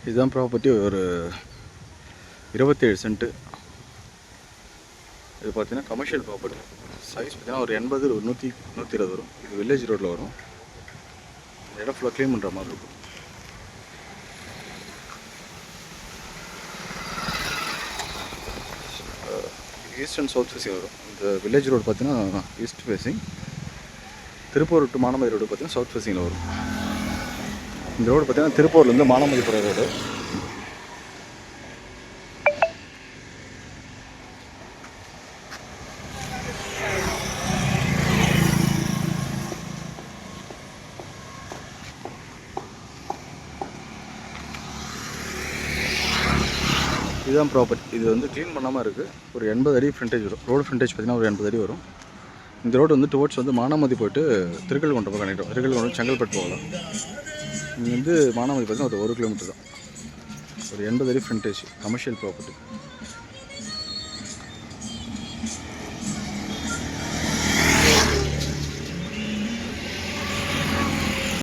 இதுதான் ப்ராப்பர்ட்டி. ஒரு 27 சென்ட்டு. இது பார்த்தீங்கன்னா கமர்ஷியல் ப்ராப்பர்ட்டி. சைஸ் பார்த்தீங்கன்னா ஒரு 80 ஒரு 120 வரும். இது வில்லேஜ் ரோட்டில் வரும். இடம் ஃபுல்லாக க்ளீன் பண்ணுற மாதிரி இருக்கும். ஈஸ்ட் அண்ட் சவுத் ஃபேஸிங் வரும். இந்த வில்லேஜ் ரோடு பார்த்தீங்கன்னா east facing. Tiruppur to Manamathi road பார்த்தீங்கன்னா சவுத் ஃபேஸிங்கில் வரும். இந்த ரோடு பார்த்தீங்கன்னா திருப்பூர்லேருந்து மானாமதி போகிற ரோடு. இதுதான் ப்ராப்பர்ட்டி. இது வந்து க்ளீன் பண்ணாமல் இருக்குது. ஒரு 80 அடி ஃப்ரண்டேஜ் வரும். ரோடு ஃப்ரண்டேஜ் பார்த்தீங்கன்னா ஒரு 80 அடி வரும். இந்த ரோடு வந்து டுவோர்ட்ஸ் வந்து மானாமதி போய்ட்டு திருக்கல்குன்றம் பக்கம் கனெக்ட் ஆகும். திருக்கல்குன்றம் செங்கல்பட்டு போகலாம். இங்கே வந்து மானாமதி பார்த்தீங்கன்னா ஒரு 1 கிலோமீட்டர் தான். ஒரு 80 அடி ஃப்ரண்டேஜ் கமர்ஷியல் ப்ராப்பர்ட்டி.